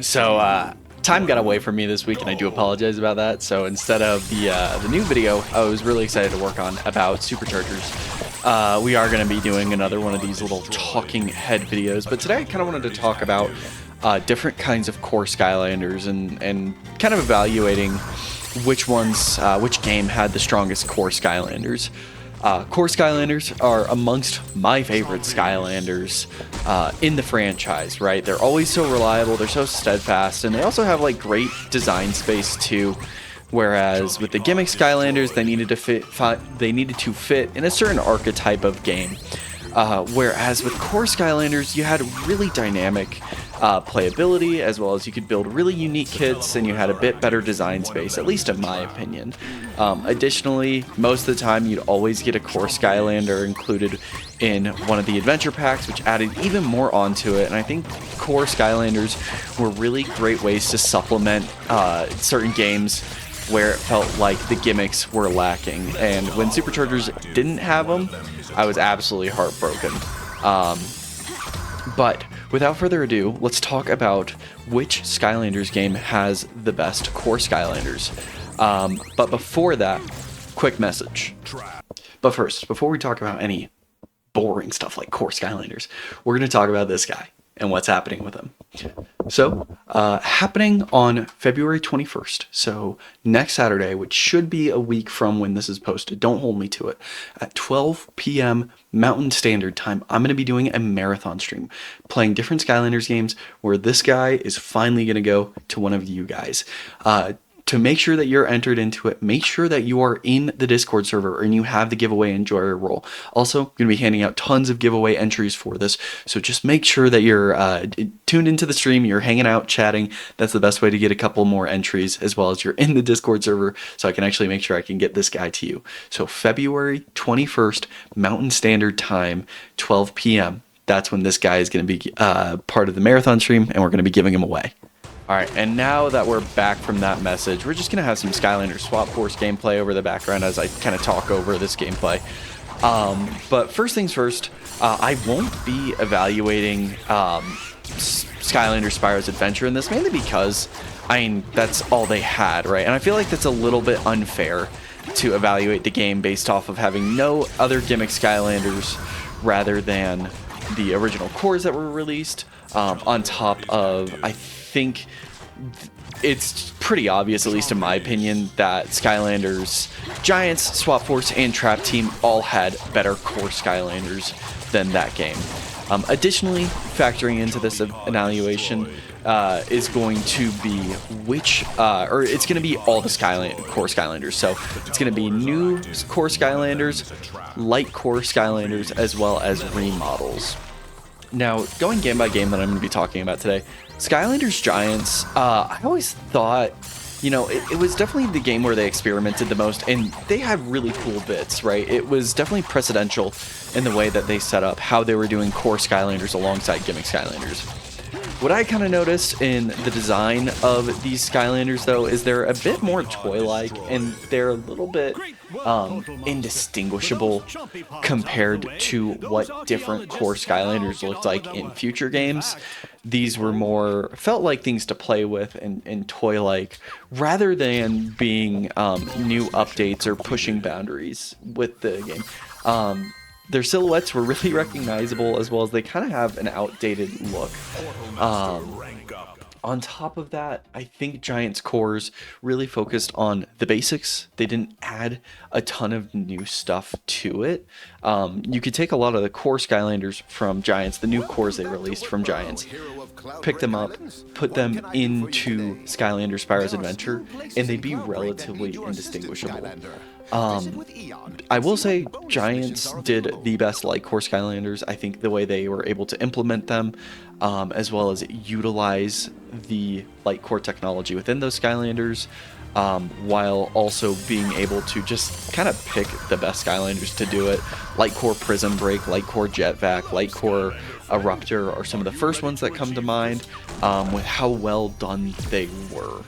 So time got away from me this week, and I do apologize about that. So instead of the new video, I was really excited to work on about superchargers. We are going to be doing another one of these little talking head videos, but today I kind of wanted to talk about different kinds of core Skylanders and kind of evaluating which game had the strongest core Skylanders. Core Skylanders are amongst my favorite Skylanders in the franchise, right? They're always so reliable, they're so steadfast, and they also have like great design space too. Whereas with the gimmick Skylanders, they needed to fit in a certain archetype of game. Whereas with core Skylanders, you had really dynamic playability, as well as you could build really unique kits, and you had a bit better design space, at least in my opinion. Additionally, most of the time you'd always get a core Skylander included in one of the adventure packs, which added even more onto it. And I think core Skylanders were really great ways to supplement certain games where it felt like the gimmicks were lacking. And when Superchargers didn't have them, I was absolutely heartbroken. But without further ado, let's talk about which Skylanders game has the best core Skylanders. But before that, quick message. But first, before we talk about any boring stuff like core Skylanders, we're going to talk about this guy and what's happening with him. So, happening on February 21st, so next Saturday, which should be a week from when this is posted, don't hold me to it, at 12 p.m. Mountain Standard Time, I'm going to be doing a marathon stream, playing different Skylanders games, where this guy is finally going to go to one of you guys. To make sure that you're entered into it, make sure that you are in the Discord server and you have the giveaway enjoyer role. Also, I'm going to be handing out tons of giveaway entries for this, so just make sure that you're tuned into the stream, you're hanging out, chatting. That's the best way to get a couple more entries, as well as you're in the Discord server, so I can actually make sure I can get this guy to you. So February 21st, Mountain Standard Time, 12 p.m. That's when this guy is going to be part of the marathon stream, and we're going to be giving him away. Alright, and now that we're back from that message, we're just going to have some Skylanders Swap Force gameplay over the background as I kind of talk over this gameplay. But first things first, I won't be evaluating Skylanders Spyro's Adventure in this, mainly because, I mean, that's all they had, right? And I feel like that's a little bit unfair to evaluate the game based off of having no other gimmick Skylanders rather than the original cores that were released, on top of, I think it's pretty obvious, at least in my opinion, that Skylanders, Giants, Swap Force, and Trap Team all had better core Skylanders than that game. Additionally, factoring into this evaluation is going to be it's going to be all the core Skylanders. So it's going to be new core Skylanders, light core Skylanders, as well as remodels. Now, going game by game that I'm going to be talking about today, Skylanders Giants, I always thought, you know, it was definitely the game where they experimented the most, and they had really cool bits, right? It was definitely precedential in the way that they set up how they were doing core Skylanders alongside gimmick Skylanders. What I kind of noticed in the design of these Skylanders, though, is they're a bit more toy-like, and they're a little bit indistinguishable compared to what different core Skylanders looked like in future games. These were felt like things to play with and toy-like, rather than being new updates or pushing boundaries with the game. Their silhouettes were really recognizable, as well as they kind of have an outdated look. On top of that, I think Giants cores really focused on the basics. They didn't add a ton of new stuff to it. You could take a lot of the core Skylanders from Giants, the new cores they released from Giants, pick them up, put them into Skylanders Spyro's Adventure, and they'd be relatively indistinguishable. I will say Giants did the best light core Skylanders. I think the way they were able to implement them, as well as utilize the light core technology within those Skylanders, while also being able to just kind of pick the best Skylanders to do it. Light core Prism Break, light core Jet Vac, light core Eruptor are some of the first ones that come to mind, with how well done they were.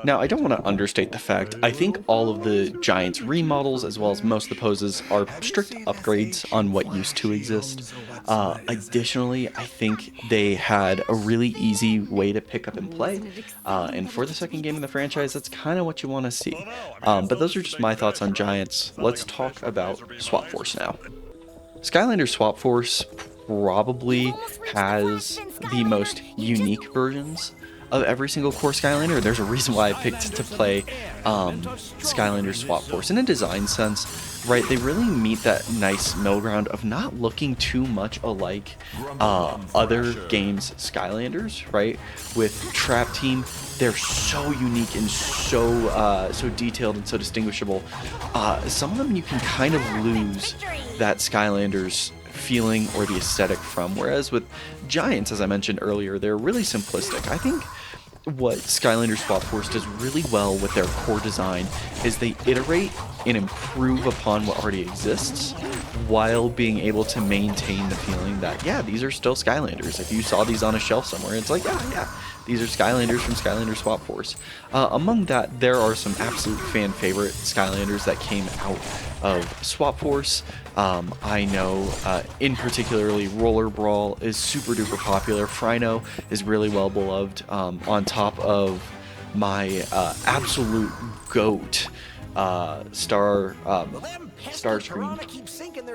Now, I don't want to understate the fact, I think all of the Giants remodels, as well as most of the poses, are strict upgrades on what used to exist. Additionally, I think they had a really easy way to pick up and play, and for the second game in the franchise, that's kind of what you want to see. But those are just my thoughts on Giants. Let's talk about Swap Force now. Skylanders Swap Force probably has the most unique versions of every single core Skylander. There's a reason why I picked to play Skylanders Swap Force. In a design sense, right, they really meet that nice middle ground of not looking too much alike other games' Skylanders, right? With Trap Team, they're so unique and so detailed and so distinguishable. Some of them you can kind of lose that Skylanders feeling or the aesthetic from, whereas with Giants, as I mentioned earlier, they're really simplistic. I think what Skylanders Swap Force does really well with their core design is they iterate and improve upon what already exists while being able to maintain the feeling that, yeah, these are still Skylanders. If you saw these on a shelf somewhere, it's like, yeah, these are Skylanders from Skylanders Swap Force. Among that, there are some absolute fan favorite Skylanders that came out of Swap Force. I know in particularly Roller Brawl is super duper popular. Frino is really well beloved. On top of my absolute GOAT Starscream.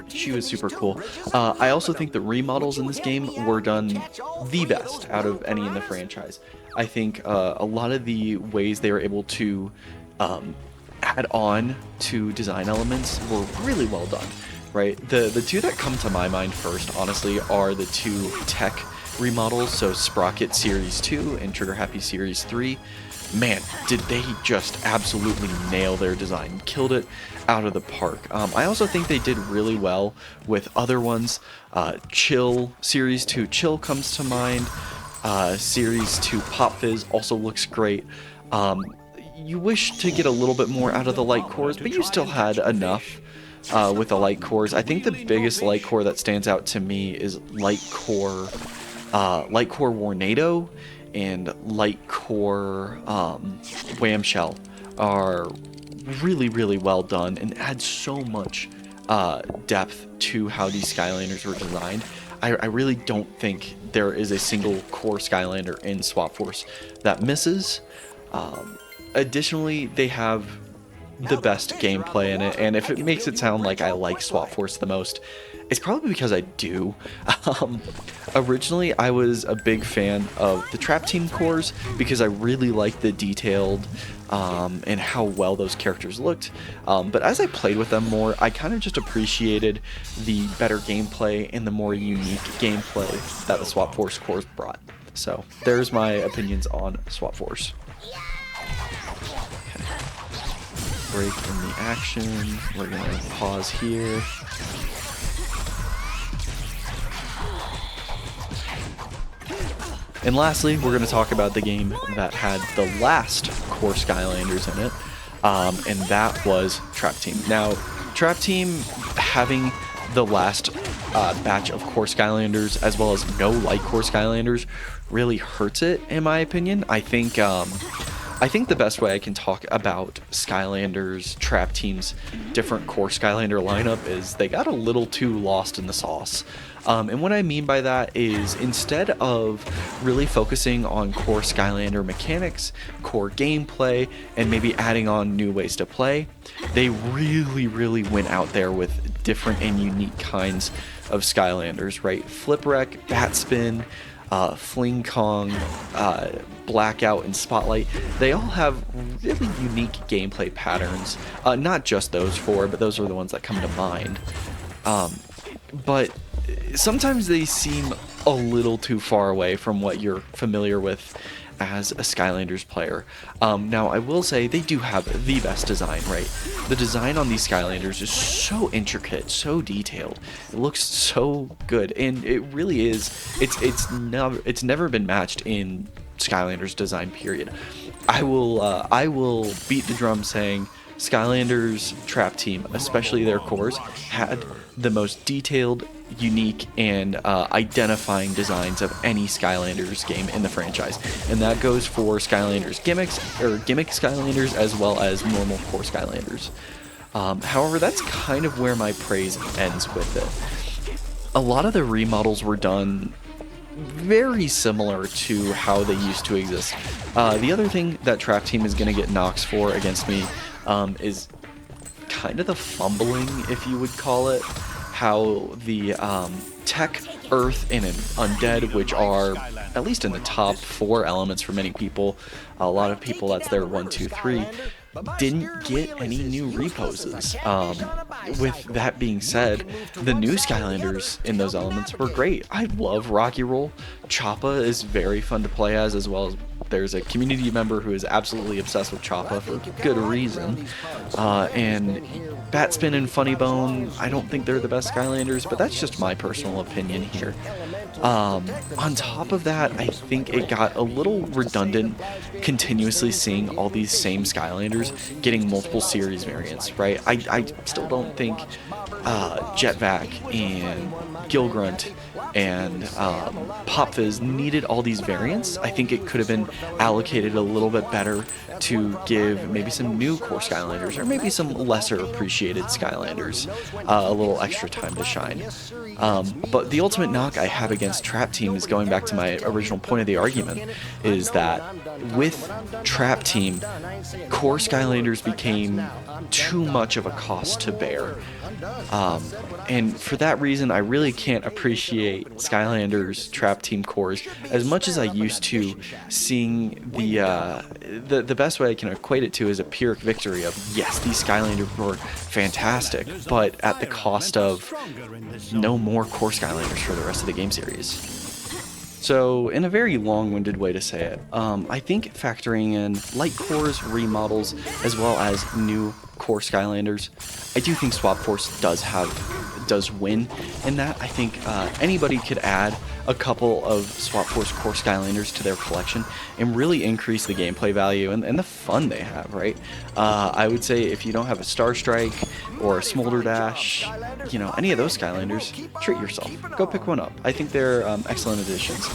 She was super cool. I also think the remodels in this game were done the best out of any in the franchise. I think a lot of the ways they were able to add on to design elements were really well done, right? The two that come to my mind first, honestly, are the two tech remodels, so Sprocket Series 2 and Trigger Happy Series 3. Man, did they just absolutely nail their design. Killed it out of the park. I also think they did really well with other ones. Chill, Series 2 Chill comes to mind. Series 2 Pop Fizz also looks great. You wish to get a little bit more out of the light cores, but you still had enough with the light cores. I think the biggest light core that stands out to me is Light Core Warnado and Light Core Whamshell are really, really well done and add so much depth to how these Skylanders were designed. I really don't think there is a single core Skylander in Swap Force that misses. Additionally, they have the best gameplay in it, and if it makes it sound like I like Swap Force the most, it's probably because I do. Originally, I was a big fan of the Trap Team cores because I really liked the detailed and how well those characters looked. But as I played with them more, I kind of just appreciated the better gameplay and the more unique gameplay that the Swap Force cores brought. So there's my opinions on Swap Force. Break in the action. We're gonna pause here. And lastly, we're going to talk about the game that had the last core Skylanders in it, and that was Trap Team. Now, Trap Team having the last batch of core Skylanders as well as no light core Skylanders really hurts it, in my opinion. I think the best way I can talk about Skylanders Trap Team's different core Skylander lineup is they got a little too lost in the sauce. And what I mean by that is instead of really focusing on core Skylander mechanics, core gameplay, and maybe adding on new ways to play, they really went out there with different and unique kinds of Skylanders, right? Flip Wreck, Bat Spin, Fling Kong, Blackout, and Spotlight, they all have really unique gameplay patterns. Not just those four, but those are the ones that come to mind. But sometimes they seem a little too far away from what you're familiar with as a Skylanders player. Now, I will say they do have the best design, right? The design on these Skylanders is so intricate, so detailed. It looks so good, and it really is. It's never been matched in Skylanders design, period. I will beat the drum saying Skylanders Trap Team, especially their cores, had the most detailed unique and identifying designs of any Skylanders game in the franchise, and that goes for Skylanders gimmicks, or gimmick Skylanders, as well as normal core Skylanders. However, that's kind of where my praise ends with it. A lot of the remodels were done very similar to how they used to exist. The other thing that Trap Team is going to get knocks for against me is kind of the fumbling, if you would call it. How the Tech, Earth, and Undead, which are at least in the top 4 elements for many people, a lot of people that's their 1, 2, 3, didn't get any new reposes. With that being said, the new Skylanders in those elements were great. I love Rocky Roll. Choppa is very fun to play as well as there's a community member who is absolutely obsessed with Choppa for good reason. And Batspin and Funny Bone, I don't think they're the best Skylanders, but that's just my personal opinion here. On top of that, I think it got a little redundant continuously seeing all these same Skylanders getting multiple series variants, right? I still don't think Jetvac and Gilgrunt and Pop Fizz needed all these variants. I think it could have been allocated a little bit better to give maybe some new core Skylanders, or maybe some lesser appreciated Skylanders, a little extra time to shine. But the ultimate knock I have against Trap Team is going back to my original point of the argument, is that with Trap Team, core Skylanders became too much of a cost to bear. And for that reason, I really can't appreciate Skylanders Trap Team cores as much as I used to, seeing the best way I can equate it to is a Pyrrhic victory of, yes, these Skylanders were fantastic, but at the cost of no more core Skylanders for the rest of the game series. So, in a very long-winded way to say it, I think factoring in light cores, remodels, as well as new core Skylanders, I do think Swap Force does win in that. I think anybody could add a couple of Swap Force core Skylanders to their collection and really increase the gameplay value and the fun they have, right? I would say if you don't have a Star Strike or a Smolder Dash, you know, any of those Skylanders, treat yourself. Go pick one up. I think they're excellent additions.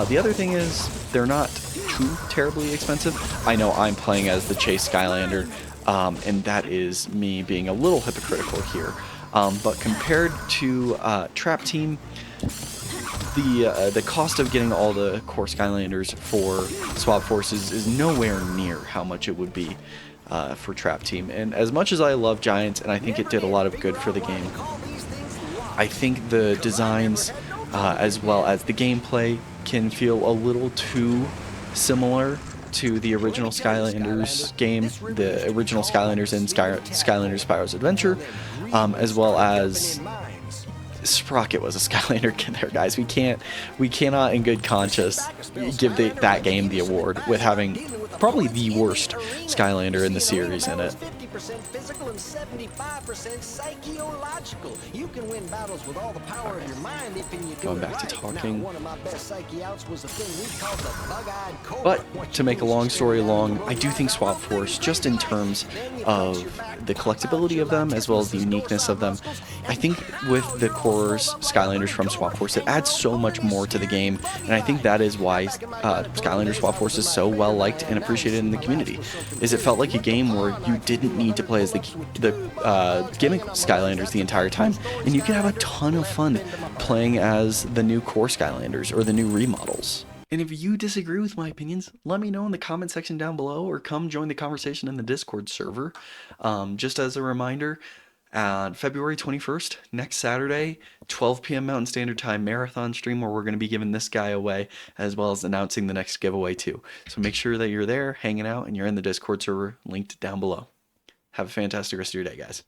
The other thing is, they're not too terribly expensive. I know I'm playing as the Chase Skylander, and that is me being a little hypocritical here. But compared to Trap Team, the cost of getting all the core Skylanders for Swap Forces is nowhere near how much it would be for Trap Team. And as much as I love Giants, and I think it did a lot of good for the game, I think the designs as well as the gameplay can feel a little too similar to the original Skylanders game, the original Skylanders and Skylanders Spyro's Adventure, as well as Sprocket was a Skylander kid there, guys. We cannot in good conscience give that game the award with having probably the worst Skylander in the series in it. Physical and 75% psychological. You can win battles with all the power of your mind if you Going back to talking. Now, one of my best psyche outs was a thing we called the bug-eyed cobra. But to make a long story long, I do think Swap Force, just in terms of the collectability of them as well as the uniqueness of them, I think with the cores Skylanders from Swap Force, it adds so much more to the game, and I think that is why Skylanders Swap Force is so well liked and appreciated in the community. Is it felt like a game where you didn't need to play as the gimmick Skylanders the entire time, and you can have a ton of fun playing as the new core Skylanders or the new remodels. And if you disagree with my opinions, let me know in the comment section down below, or come join the conversation in the Discord server. Just as a reminder, February 21st, next Saturday, 12 p.m. Mountain Standard Time, marathon stream where we're going to be giving this guy away, as well as announcing the next giveaway too. So make sure that you're there, hanging out, and you're in the Discord server, linked down below. Have a fantastic rest of your day, guys.